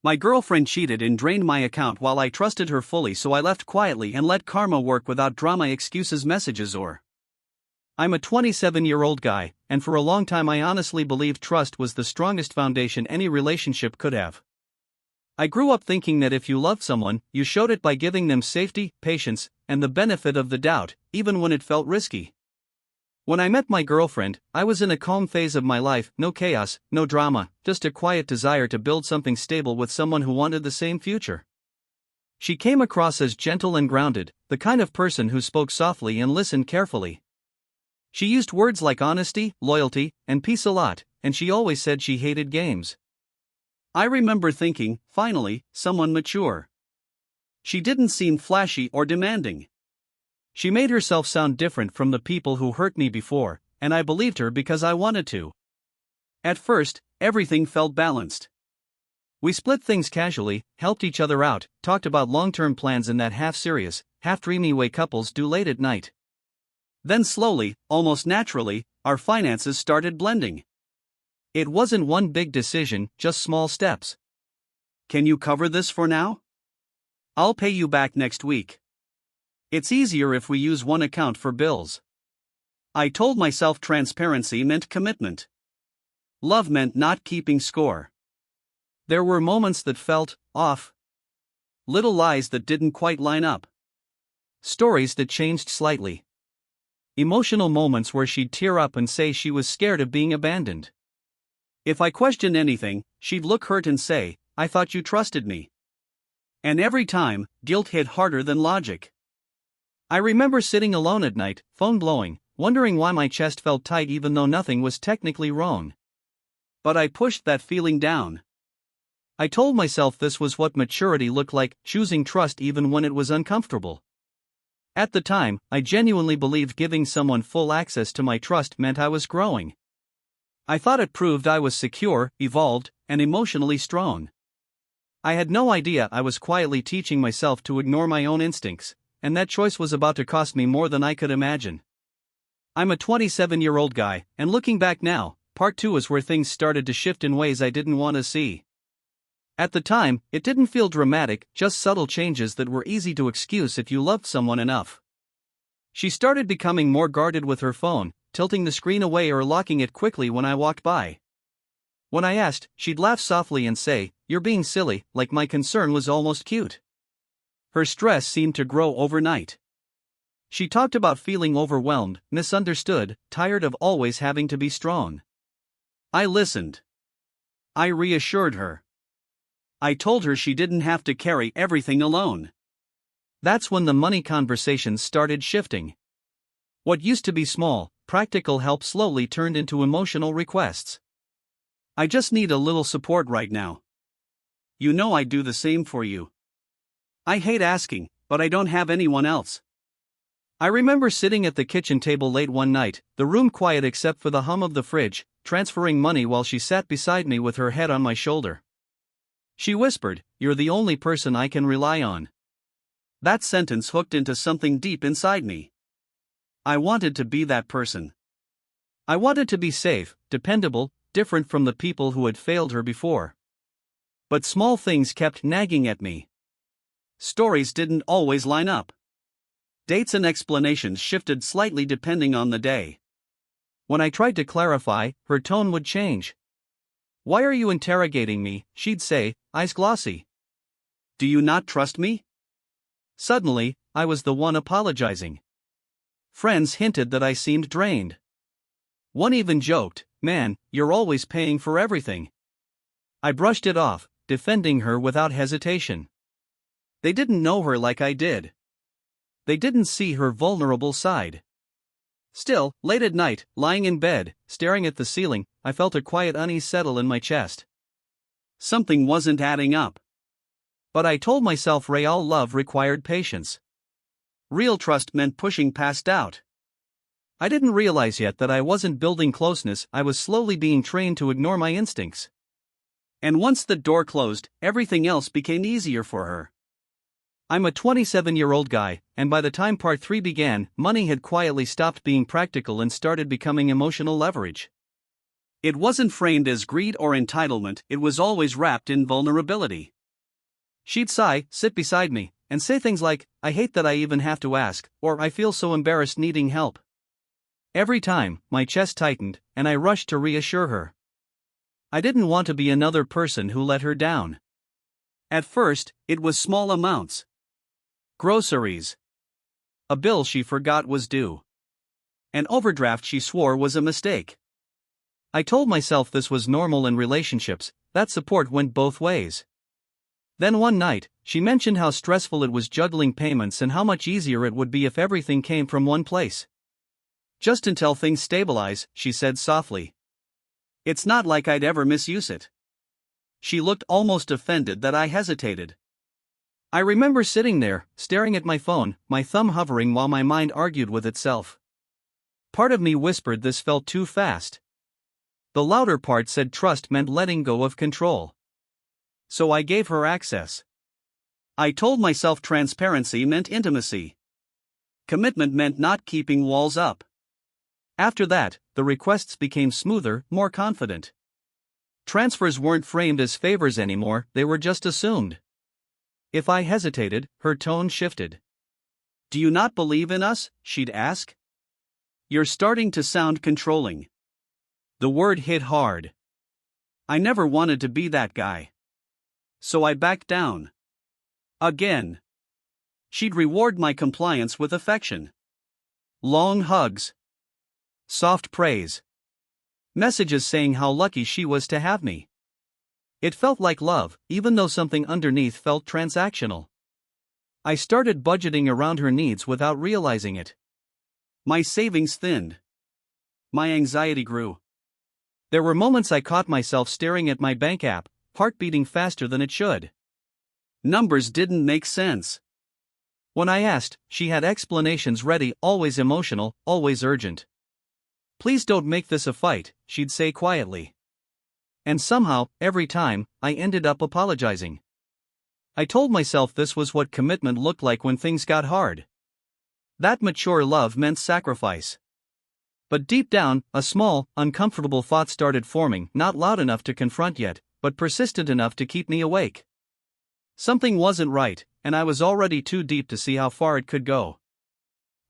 My girlfriend cheated and drained my account while I trusted her fully, so I left quietly and let karma work without drama, excuses, messages, or. I'm a 27-year-old guy, and for a long time I honestly believed trust was the strongest foundation any relationship could have. I grew up thinking that if you loved someone, you showed it by giving them safety, patience, and the benefit of the doubt, even when it felt risky. When I met my girlfriend, I was in a calm phase of my life, no chaos, no drama, just a quiet desire to build something stable with someone who wanted the same future. She came across as gentle and grounded, the kind of person who spoke softly and listened carefully. She used words like honesty, loyalty, and peace a lot, and she always said she hated games. I remember thinking, finally, someone mature. She didn't seem flashy or demanding. She made herself sound different from the people who hurt me before, and I believed her because I wanted to. At first, everything felt balanced. We split things casually, helped each other out, talked about long-term plans in that half-serious, half-dreamy way couples do late at night. Then slowly, almost naturally, our finances started blending. It wasn't one big decision, just small steps. Can you cover this for now? I'll pay you back next week. It's easier if we use one account for bills. I told myself transparency meant commitment. Love meant not keeping score. There were moments that felt off. Little lies that didn't quite line up. Stories that changed slightly. Emotional moments where she'd tear up and say she was scared of being abandoned. If I questioned anything, she'd look hurt and say, "I thought you trusted me." And every time, guilt hit harder than logic. I remember sitting alone at night, phone blowing, wondering why my chest felt tight even though nothing was technically wrong. But I pushed that feeling down. I told myself this was what maturity looked like, choosing trust even when it was uncomfortable. At the time, I genuinely believed giving someone full access to my trust meant I was growing. I thought it proved I was secure, evolved, and emotionally strong. I had no idea I was quietly teaching myself to ignore my own instincts, and that choice was about to cost me more than I could imagine. I'm a 27-year-old guy, and looking back now, part 2 is where things started to shift in ways I didn't want to see. At the time, it didn't feel dramatic, just subtle changes that were easy to excuse if you loved someone enough. She started becoming more guarded with her phone, tilting the screen away or locking it quickly when I walked by. When I asked, she'd laugh softly and say, "You're being silly," like my concern was almost cute. Her stress seemed to grow overnight. She talked about feeling overwhelmed, misunderstood, tired of always having to be strong. I listened. I reassured her. I told her she didn't have to carry everything alone. That's when the money conversations started shifting. What used to be small, practical help slowly turned into emotional requests. "I just need a little support right now. You know I'd do the same for you. I hate asking, but I don't have anyone else." I remember sitting at the kitchen table late one night, the room quiet except for the hum of the fridge, transferring money while she sat beside me with her head on my shoulder. She whispered, "You're the only person I can rely on." That sentence hooked into something deep inside me. I wanted to be that person. I wanted to be safe, dependable, different from the people who had failed her before. But small things kept nagging at me. Stories didn't always line up. Dates and explanations shifted slightly depending on the day. When I tried to clarify, her tone would change. "Why are you interrogating me?" she'd say, eyes glossy. "Do you not trust me?" Suddenly, I was the one apologizing. Friends hinted that I seemed drained. One even joked, "Man, you're always paying for everything." I brushed it off, defending her without hesitation. They didn't know her like I did. They didn't see her vulnerable side. Still, late at night, lying in bed, staring at the ceiling, I felt a quiet unease settle in my chest. Something wasn't adding up. But I told myself real love required patience. Real trust meant pushing past doubt. I didn't realize yet that I wasn't building closeness, I was slowly being trained to ignore my instincts. And once the door closed, everything else became easier for her. I'm a 27-year-old guy, and by the time part 3 began, money had quietly stopped being practical and started becoming emotional leverage. It wasn't framed as greed or entitlement, it was always wrapped in vulnerability. She'd sigh, sit beside me, and say things like, "I hate that I even have to ask," or "I feel so embarrassed needing help." Every time, my chest tightened, and I rushed to reassure her. I didn't want to be another person who let her down. At first, it was small amounts. Groceries. A bill she forgot was due. An overdraft she swore was a mistake. I told myself this was normal in relationships, that support went both ways. Then one night, she mentioned how stressful it was juggling payments and how much easier it would be if everything came from one place. "Just until things stabilize," she said softly. "It's not like I'd ever misuse it." She looked almost offended that I hesitated. I remember sitting there, staring at my phone, my thumb hovering while my mind argued with itself. Part of me whispered this felt too fast. The louder part said trust meant letting go of control. So I gave her access. I told myself transparency meant intimacy. Commitment meant not keeping walls up. After that, the requests became smoother, more confident. Transfers weren't framed as favors anymore, they were just assumed. If I hesitated, her tone shifted. "Do you not believe in us?" she'd ask. "You're starting to sound controlling." The word hit hard. I never wanted to be that guy. So I backed down. Again. She'd reward my compliance with affection. Long hugs. Soft praise. Messages saying how lucky she was to have me. It felt like love, even though something underneath felt transactional. I started budgeting around her needs without realizing it. My savings thinned. My anxiety grew. There were moments I caught myself staring at my bank app, heart beating faster than it should. Numbers didn't make sense. When I asked, she had explanations ready, always emotional, always urgent. "Please don't make this a fight," she'd say quietly. And somehow, every time, I ended up apologizing. I told myself this was what commitment looked like when things got hard. That mature love meant sacrifice. But deep down, a small, uncomfortable thought started forming, not loud enough to confront yet, but persistent enough to keep me awake. Something wasn't right, and I was already too deep to see how far it could go.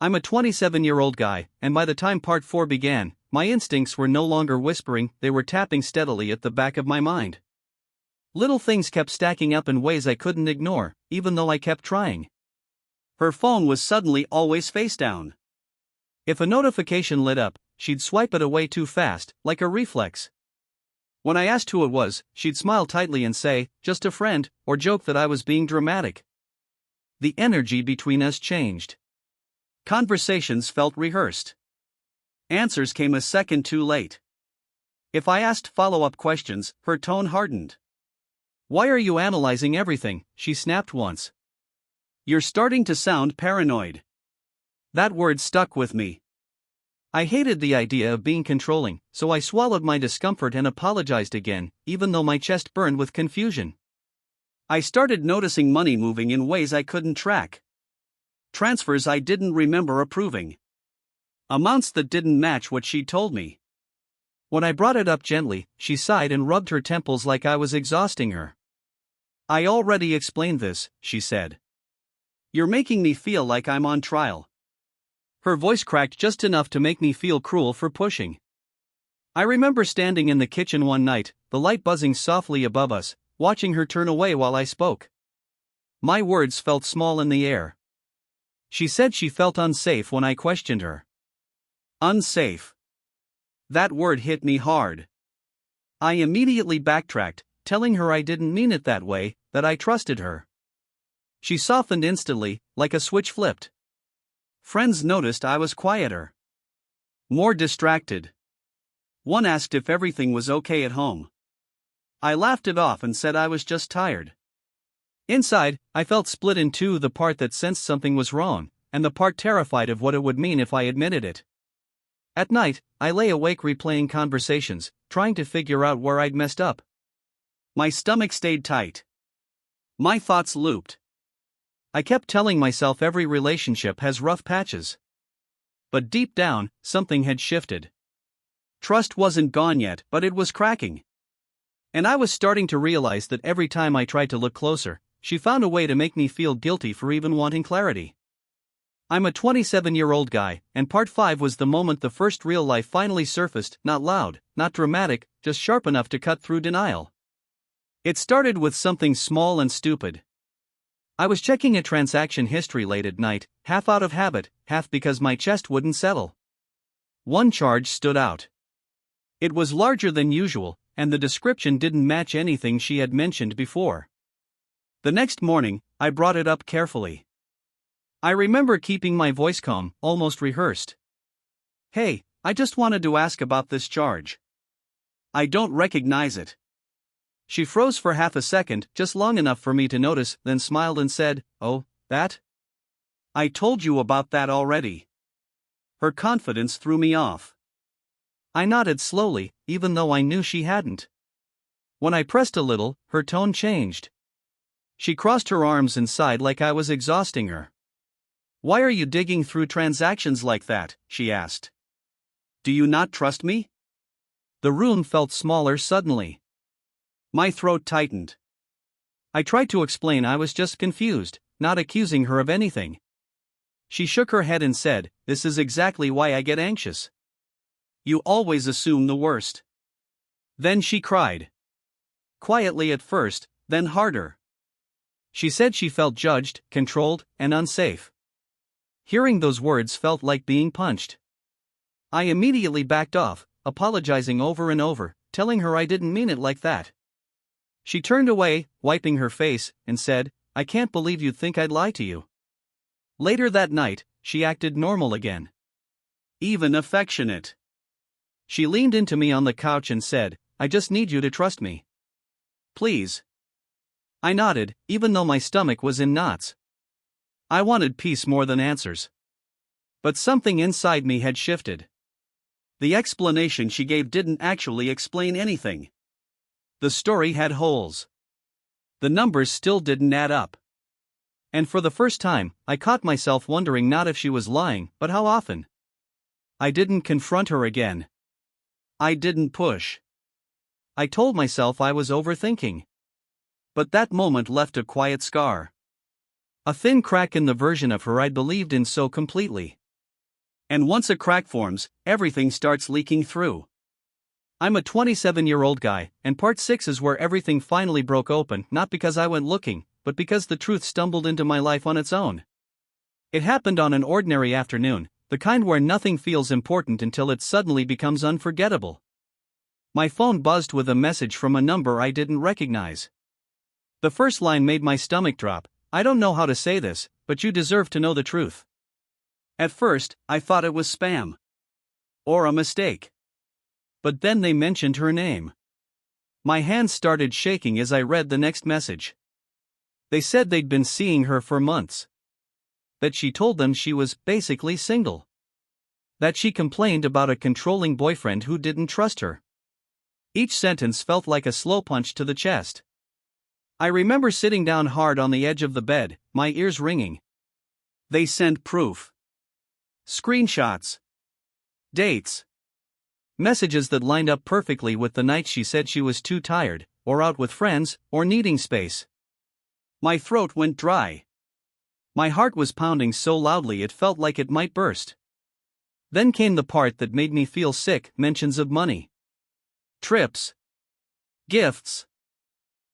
I'm a 27-year-old guy, and by the time part 4 began, my instincts were no longer whispering, they were tapping steadily at the back of my mind. Little things kept stacking up in ways I couldn't ignore, even though I kept trying. Her phone was suddenly always face down. If a notification lit up, she'd swipe it away too fast, like a reflex. When I asked who it was, she'd smile tightly and say, "Just a friend," or joke that I was being dramatic. The energy between us changed. Conversations felt rehearsed. Answers came a second too late. If I asked follow-up questions, her tone hardened. "Why are you analyzing everything?" she snapped once. "You're starting to sound paranoid." That word stuck with me. I hated the idea of being controlling, so I swallowed my discomfort and apologized again, even though my chest burned with confusion. I started noticing money moving in ways I couldn't track. Transfers I didn't remember approving. Amounts that didn't match what she'd told me. When I brought it up gently, she sighed and rubbed her temples like I was exhausting her. "I already explained this," she said. "You're making me feel like I'm on trial." Her voice cracked just enough to make me feel cruel for pushing. I remember standing in the kitchen one night, the light buzzing softly above us, watching her turn away while I spoke. My words felt small in the air. She said she felt unsafe when I questioned her. Unsafe. That word hit me hard. I immediately backtracked, telling her I didn't mean it that way, that I trusted her. She softened instantly, like a switch flipped. Friends noticed I was quieter. More distracted. One asked if everything was okay at home. I laughed it off and said I was just tired. Inside, I felt split in two, the part that sensed something was wrong, and the part terrified of what it would mean if I admitted it. At night, I lay awake replaying conversations, trying to figure out where I'd messed up. My stomach stayed tight. My thoughts looped. I kept telling myself every relationship has rough patches. But deep down, something had shifted. Trust wasn't gone yet, but it was cracking. And I was starting to realize that every time I tried to look closer, she found a way to make me feel guilty for even wanting clarity. I'm a 27-year-old guy, and part 5 was the moment the first real life finally surfaced, not loud, not dramatic, just sharp enough to cut through denial. It started with something small and stupid. I was checking a transaction history late at night, half out of habit, half because my chest wouldn't settle. One charge stood out. It was larger than usual, and the description didn't match anything she had mentioned before. The next morning, I brought it up carefully. I remember keeping my voice calm, almost rehearsed. "Hey, I just wanted to ask about this charge. I don't recognize it." She froze for half a second, just long enough for me to notice, then smiled and said, "Oh, that? I told you about that already." Her confidence threw me off. I nodded slowly, even though I knew she hadn't. When I pressed a little, her tone changed. She crossed her arms and sighed like I was exhausting her. "Why are you digging through transactions like that?" she asked. "Do you not trust me?" The room felt smaller suddenly. My throat tightened. I tried to explain I was just confused, not accusing her of anything. She shook her head and said, "This is exactly why I get anxious. You always assume the worst." Then she cried. Quietly at first, then harder. She said she felt judged, controlled, and unsafe. Hearing those words felt like being punched. I immediately backed off, apologizing over and over, telling her I didn't mean it like that. She turned away, wiping her face, and said, "I can't believe you'd think I'd lie to you." Later that night, she acted normal again. Even affectionate. She leaned into me on the couch and said, "I just need you to trust me. Please." I nodded, even though my stomach was in knots. I wanted peace more than answers. But something inside me had shifted. The explanation she gave didn't actually explain anything. The story had holes. The numbers still didn't add up. And for the first time, I caught myself wondering not if she was lying, but how often. I didn't confront her again. I didn't push. I told myself I was overthinking. But that moment left a quiet scar. A thin crack in the version of her I'd believed in so completely. And once a crack forms, everything starts leaking through. I'm a 27-year-old guy, and part 6 is where everything finally broke open, not because I went looking, but because the truth stumbled into my life on its own. It happened on an ordinary afternoon, the kind where nothing feels important until it suddenly becomes unforgettable. My phone buzzed with a message from a number I didn't recognize. The first line made my stomach drop. "I don't know how to say this, but you deserve to know the truth." At first, I thought it was spam. Or a mistake. But then they mentioned her name. My hands started shaking as I read the next message. They said they'd been seeing her for months. That she told them she was basically single. That she complained about a controlling boyfriend who didn't trust her. Each sentence felt like a slow punch to the chest. I remember sitting down hard on the edge of the bed, my ears ringing. They sent proof. Screenshots. Dates. Messages that lined up perfectly with the nights she said she was too tired, or out with friends, or needing space. My throat went dry. My heart was pounding so loudly it felt like it might burst. Then came the part that made me feel sick, mentions of money. Trips. Gifts.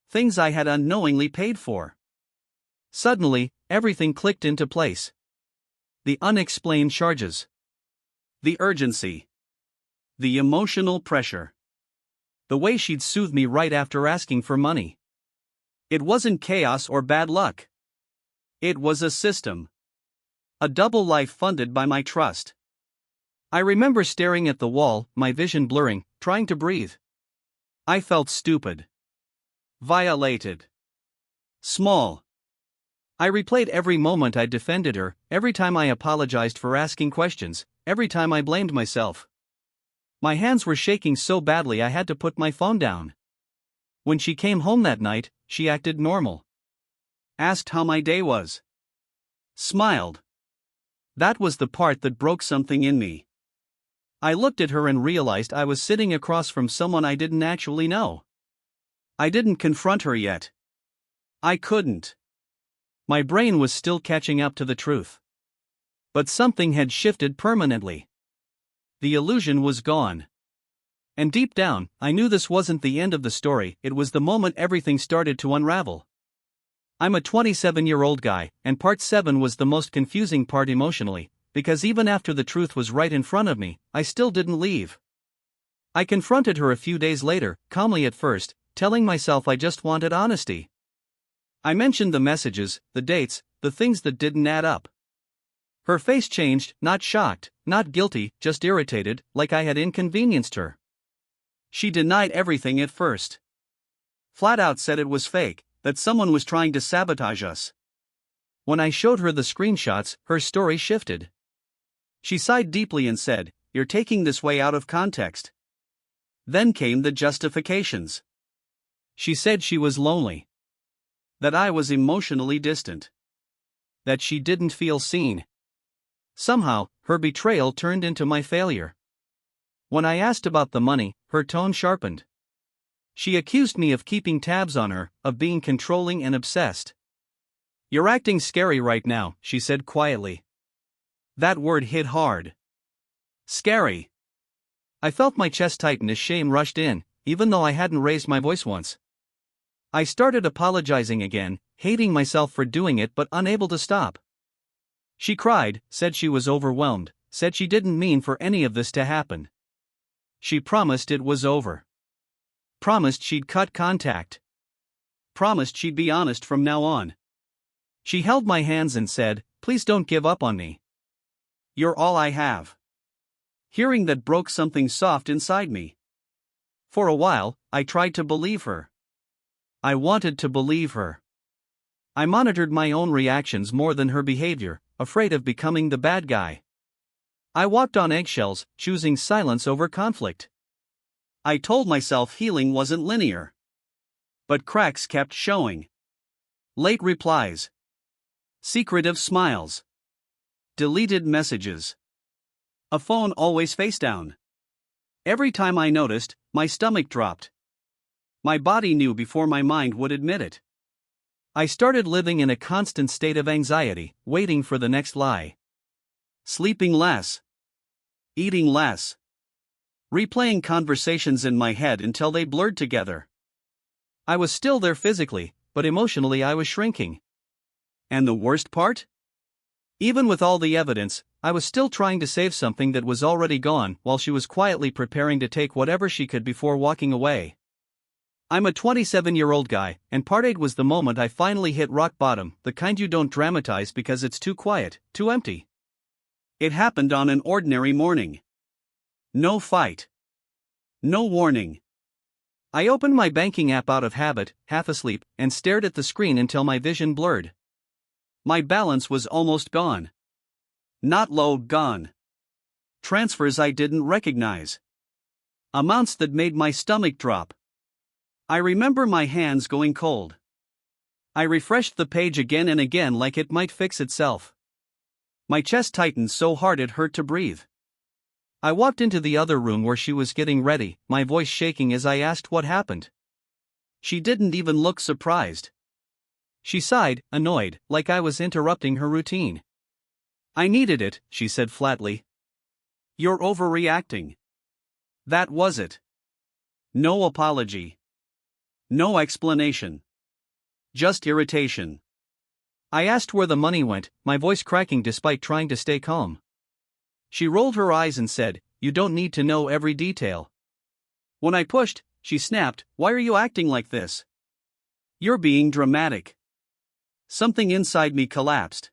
Things I had unknowingly paid for. Suddenly, everything clicked into place. The unexplained charges. The urgency. The emotional pressure. The way she'd soothe me right after asking for money. It wasn't chaos or bad luck. It was a system. A double life funded by my trust. I remember staring at the wall, my vision blurring, trying to breathe. I felt stupid. Violated. Small. I replayed every moment I defended her, every time I apologized for asking questions, every time I blamed myself. My hands were shaking so badly I had to put my phone down. When she came home that night, she acted normal. Asked how my day was. Smiled. That was the part that broke something in me. I looked at her and realized I was sitting across from someone I didn't actually know. I didn't confront her yet. I couldn't. My brain was still catching up to the truth. But something had shifted permanently. The illusion was gone. And deep down, I knew this wasn't the end of the story, it was the moment everything started to unravel. I'm a 27-year-old guy, and part 7 was the most confusing part emotionally, because even after the truth was right in front of me, I still didn't leave. I confronted her a few days later, calmly at first, telling myself I just wanted honesty. I mentioned the messages, the dates, the things that didn't add up. Her face changed, not shocked, not guilty, just irritated, like I had inconvenienced her. She denied everything at first. Flat out said it was fake, that someone was trying to sabotage us. When I showed her the screenshots, her story shifted. She sighed deeply and said, "You're taking this way out of context." Then came the justifications. She said she was lonely. That I was emotionally distant. That she didn't feel seen. Somehow, her betrayal turned into my failure. When I asked about the money, her tone sharpened. She accused me of keeping tabs on her, of being controlling and obsessed. "You're acting scary right now," she said quietly. That word hit hard. Scary. I felt my chest tighten as shame rushed in, even though I hadn't raised my voice once. I started apologizing again, hating myself for doing it but unable to stop. She cried, said she was overwhelmed, said she didn't mean for any of this to happen. She promised it was over. Promised she'd cut contact. Promised she'd be honest from now on. She held my hands and said, "Please don't give up on me. You're all I have." Hearing that broke something soft inside me. For a while, I tried to believe her. I wanted to believe her. I monitored my own reactions more than her behavior, afraid of becoming the bad guy. I walked on eggshells, choosing silence over conflict. I told myself healing wasn't linear. But cracks kept showing. Late replies. Secretive smiles. Deleted messages. A phone always face down. Every time I noticed, my stomach dropped. My body knew before my mind would admit it. I started living in a constant state of anxiety, waiting for the next lie. Sleeping less. Eating less. Replaying conversations in my head until they blurred together. I was still there physically, but emotionally I was shrinking. And the worst part? Even with all the evidence, I was still trying to save something that was already gone while she was quietly preparing to take whatever she could before walking away. I'm a 27-year-old guy, and part 8 was the moment I finally hit rock bottom, the kind you don't dramatize because it's too quiet, too empty. It happened on an ordinary morning. No fight. No warning. I opened my banking app out of habit, half asleep, and stared at the screen until my vision blurred. My balance was almost gone. Not low, gone. Transfers I didn't recognize. Amounts that made my stomach drop. I remember my hands going cold. I refreshed the page again and again like it might fix itself. My chest tightened so hard it hurt to breathe. I walked into the other room where she was getting ready, my voice shaking as I asked what happened. She didn't even look surprised. She sighed, annoyed, like I was interrupting her routine. "I needed it," she said flatly. "You're overreacting." That was it. No apology. No explanation. Just irritation. I asked where the money went, my voice cracking despite trying to stay calm. She rolled her eyes and said, "You don't need to know every detail." When I pushed, she snapped, "Why are you acting like this? You're being dramatic." Something inside me collapsed.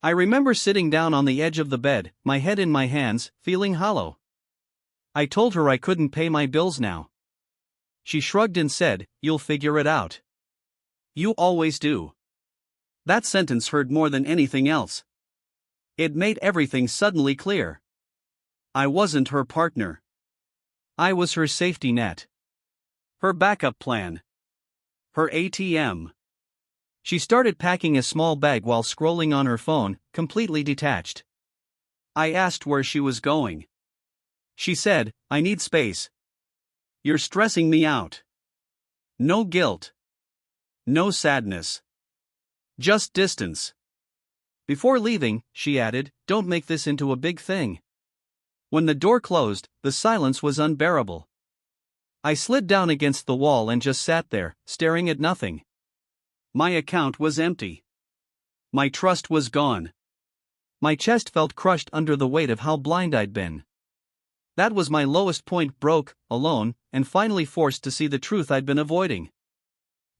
I remember sitting down on the edge of the bed, my head in my hands, feeling hollow. I told her I couldn't pay my bills now. She shrugged and said, "You'll figure it out. You always do." That sentence hurt more than anything else. It made everything suddenly clear. I wasn't her partner. I was her safety net. Her backup plan. Her ATM. She started packing a small bag while scrolling on her phone, completely detached. I asked where she was going. She said, I need space. You're stressing me out. No guilt. No sadness. Just distance. Before leaving, she added, don't make this into a big thing. When the door closed, the silence was unbearable. I slid down against the wall and just sat there, staring at nothing. My account was empty. My trust was gone. My chest felt crushed under the weight of how blind I'd been. That was my lowest point, broke, alone, and finally forced to see the truth I'd been avoiding.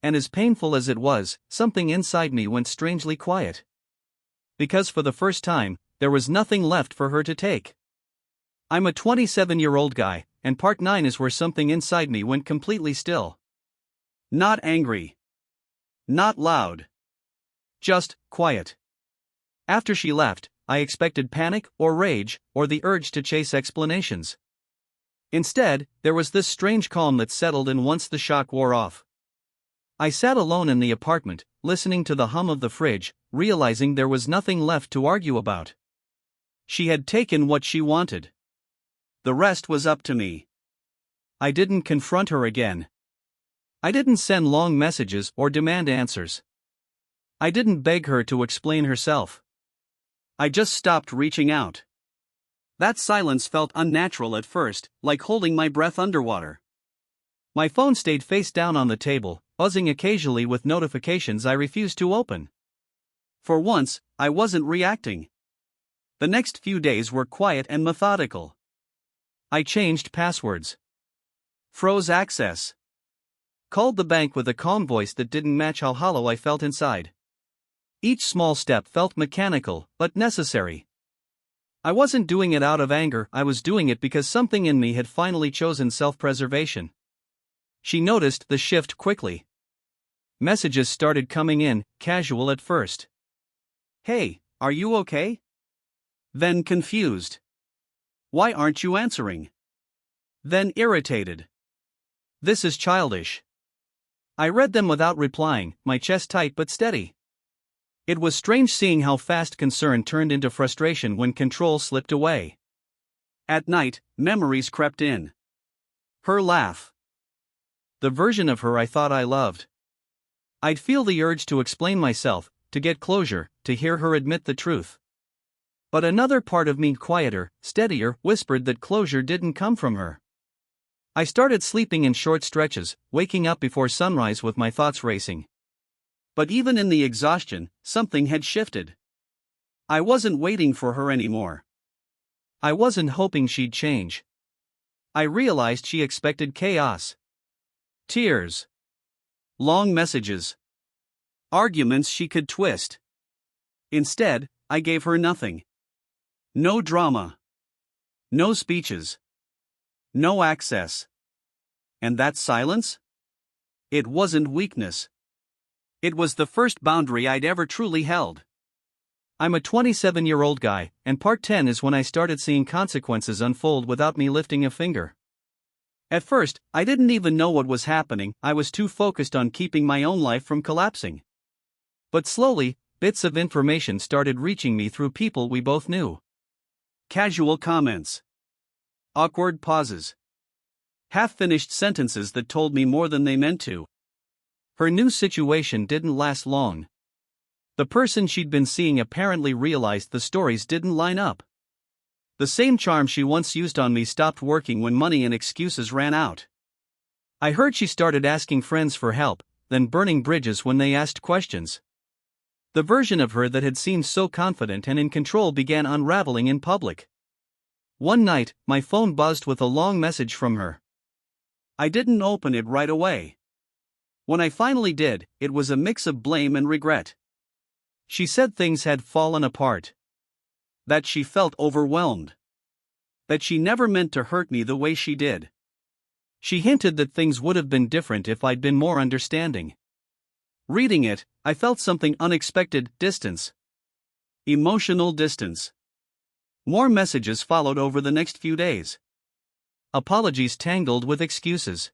And as painful as it was, something inside me went strangely quiet. Because for the first time, there was nothing left for her to take. I'm a 27-year-old guy, and part 9 is where something inside me went completely still. Not angry. Not loud. Just quiet. After she left, I expected panic or rage or the urge to chase explanations. Instead, there was this strange calm that settled in once the shock wore off. I sat alone in the apartment, listening to the hum of the fridge, realizing there was nothing left to argue about. She had taken what she wanted. The rest was up to me. I didn't confront her again. I didn't send long messages or demand answers. I didn't beg her to explain herself. I just stopped reaching out. That silence felt unnatural at first, like holding my breath underwater. My phone stayed face down on the table, buzzing occasionally with notifications I refused to open. For once, I wasn't reacting. The next few days were quiet and methodical. I changed passwords. Froze access. Called the bank with a calm voice that didn't match how hollow I felt inside. Each small step felt mechanical, but necessary. I wasn't doing it out of anger, I was doing it because something in me had finally chosen self-preservation. She noticed the shift quickly. Messages started coming in, casual at first. Hey, are you okay? Then confused. Why aren't you answering? Then irritated. This is childish. I read them without replying, my chest tight but steady. It was strange seeing how fast concern turned into frustration when control slipped away. At night, memories crept in. Her laugh. The version of her I thought I loved. I'd feel the urge to explain myself, to get closure, to hear her admit the truth. But another part of me, quieter, steadier, whispered that closure didn't come from her. I started sleeping in short stretches, waking up before sunrise with my thoughts racing. But even in the exhaustion, something had shifted. I wasn't waiting for her anymore. I wasn't hoping she'd change. I realized she expected chaos. Tears. Long messages. Arguments she could twist. Instead, I gave her nothing. No drama. No speeches. No access. And that silence? It wasn't weakness. It was the first boundary I'd ever truly held. I'm a 27-year-old guy, and part 10 is when I started seeing consequences unfold without me lifting a finger. At first, I didn't even know what was happening, I was too focused on keeping my own life from collapsing. But slowly, bits of information started reaching me through people we both knew. Casual comments. Awkward pauses. Half-finished sentences that told me more than they meant to. Her new situation didn't last long. The person she'd been seeing apparently realized the stories didn't line up. The same charm she once used on me stopped working when money and excuses ran out. I heard she started asking friends for help, then burning bridges when they asked questions. The version of her that had seemed so confident and in control began unraveling in public. One night, my phone buzzed with a long message from her. I didn't open it right away. When I finally did, it was a mix of blame and regret. She said things had fallen apart. That she felt overwhelmed. That she never meant to hurt me the way she did. She hinted that things would have been different if I'd been more understanding. Reading it, I felt something unexpected: distance. Emotional distance. More messages followed over the next few days. Apologies tangled with excuses.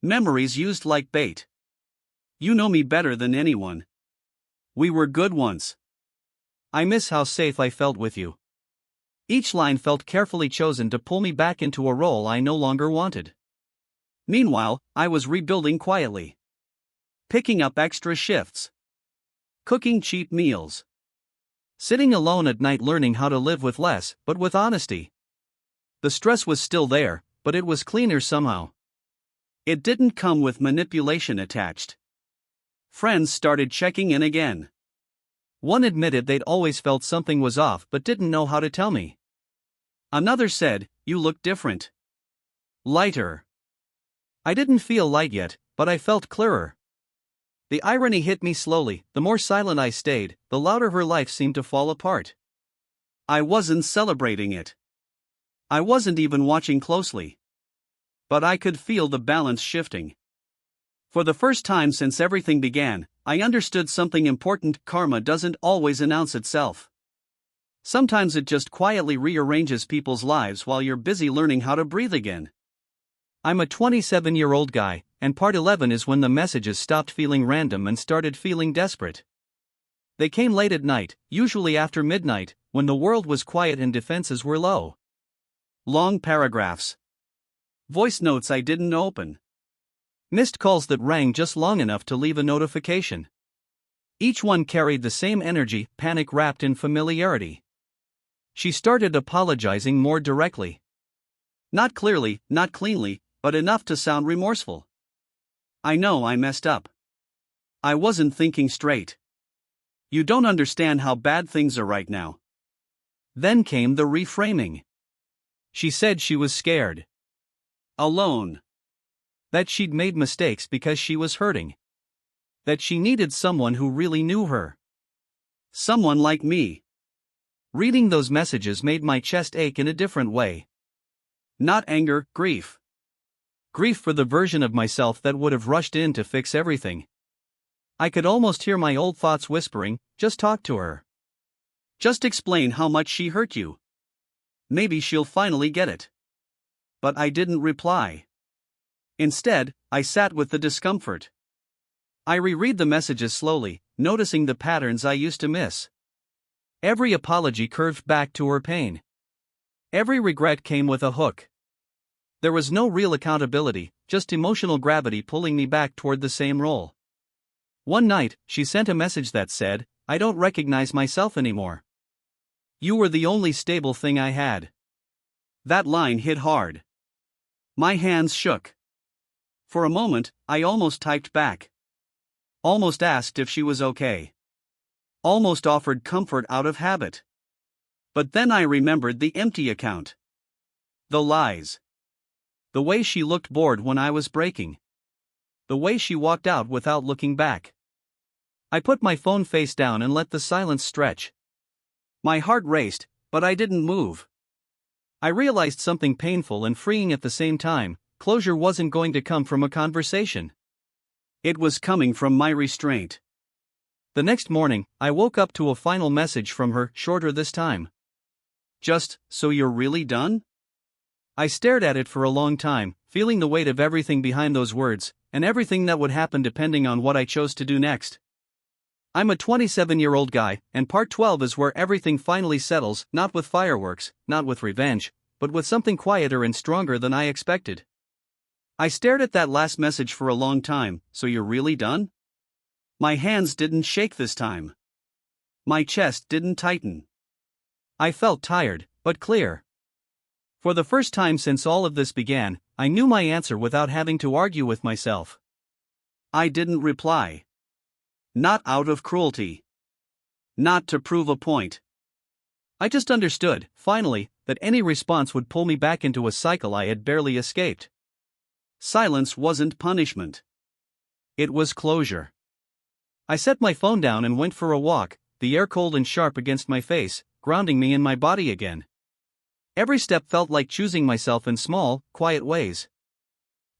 Memories used like bait. You know me better than anyone. We were good once. I miss how safe I felt with you. Each line felt carefully chosen to pull me back into a role I no longer wanted. Meanwhile, I was rebuilding quietly. Picking up extra shifts. Cooking cheap meals. Sitting alone at night learning how to live with less, but with honesty. The stress was still there, but it was cleaner somehow. It didn't come with manipulation attached. Friends started checking in again. One admitted they'd always felt something was off but didn't know how to tell me. Another said, "You look different. Lighter." I didn't feel light yet, but I felt clearer. The irony hit me slowly. The more silent I stayed, the louder her life seemed to fall apart. I wasn't celebrating it. I wasn't even watching closely. But I could feel the balance shifting. For the first time since everything began, I understood something important: karma doesn't always announce itself. Sometimes it just quietly rearranges people's lives while you're busy learning how to breathe again. I'm a 27-year-old guy, and part 11 is when the messages stopped feeling random and started feeling desperate. They came late at night, usually after midnight, when the world was quiet and defenses were low. Long paragraphs. Voice notes I didn't open. Missed calls that rang just long enough to leave a notification. Each one carried the same energy, panic wrapped in familiarity. She started apologizing more directly. Not clearly, not cleanly, but enough to sound remorseful. "I know I messed up. I wasn't thinking straight. You don't understand how bad things are right now." Then came the reframing. She said she was scared. Alone. That she'd made mistakes because she was hurting. That she needed someone who really knew her. Someone like me. Reading those messages made my chest ache in a different way. Not anger, grief. Grief for the version of myself that would have rushed in to fix everything. I could almost hear my old thoughts whispering, "Just talk to her. Just explain how much she hurt you. Maybe she'll finally get it." But I didn't reply. Instead, I sat with the discomfort. I reread the messages slowly, noticing the patterns I used to miss. Every apology curved back to her pain. Every regret came with a hook. There was no real accountability, just emotional gravity pulling me back toward the same role. One night, she sent a message that said, "I don't recognize myself anymore. You were the only stable thing I had." That line hit hard. My hands shook. For a moment, I almost typed back. Almost asked if she was okay. Almost offered comfort out of habit. But then I remembered the empty account. The lies. The way she looked bored when I was breaking. The way she walked out without looking back. I put my phone face down and let the silence stretch. My heart raced, but I didn't move. I realized something painful and freeing at the same time: closure wasn't going to come from a conversation. It was coming from my restraint. The next morning, I woke up to a final message from her, shorter this time. "Just, so you're really done?" I stared at it for a long time, feeling the weight of everything behind those words, and everything that would happen depending on what I chose to do next. I'm a 27-year-old guy, and part 12 is where everything finally settles, not with fireworks, not with revenge, but with something quieter and stronger than I expected. I stared at that last message for a long time. "So you're really done?" My hands didn't shake this time. My chest didn't tighten. I felt tired, but clear. For the first time since all of this began, I knew my answer without having to argue with myself. I didn't reply. Not out of cruelty. Not to prove a point. I just understood, finally, that any response would pull me back into a cycle I had barely escaped. Silence wasn't punishment. It was closure. I set my phone down and went for a walk, the air cold and sharp against my face, grounding me in my body again. Every step felt like choosing myself in small, quiet ways.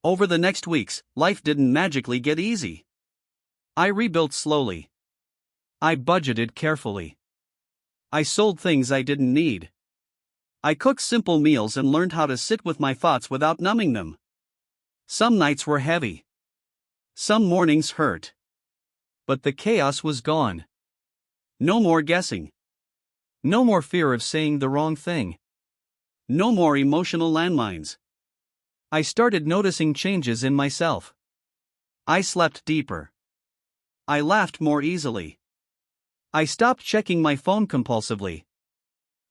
Over the next weeks, life didn't magically get easy. I rebuilt slowly. I budgeted carefully. I sold things I didn't need. I cooked simple meals and learned how to sit with my thoughts without numbing them. Some nights were heavy. Some mornings hurt. But the chaos was gone. No more guessing. No more fear of saying the wrong thing. No more emotional landmines. I started noticing changes in myself. I slept deeper. I laughed more easily. I stopped checking my phone compulsively.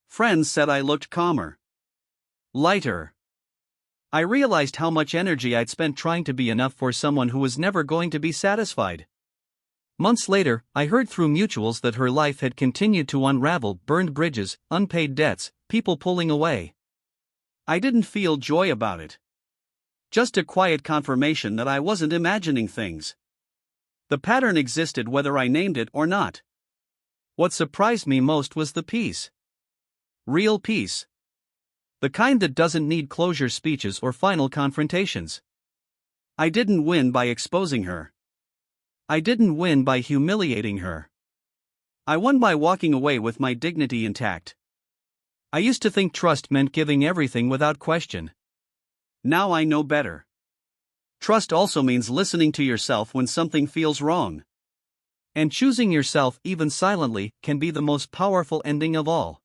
Friends said I looked calmer. Lighter. I realized how much energy I'd spent trying to be enough for someone who was never going to be satisfied. Months later, I heard through mutuals that her life had continued to unravel: burned bridges, unpaid debts, people pulling away. I didn't feel joy about it. Just a quiet confirmation that I wasn't imagining things. The pattern existed whether I named it or not. What surprised me most was the peace. Real peace. The kind that doesn't need closure speeches or final confrontations. I didn't win by exposing her. I didn't win by humiliating her. I won by walking away with my dignity intact. I used to think trust meant giving everything without question. Now I know better. Trust also means listening to yourself when something feels wrong. And choosing yourself, even silently, can be the most powerful ending of all.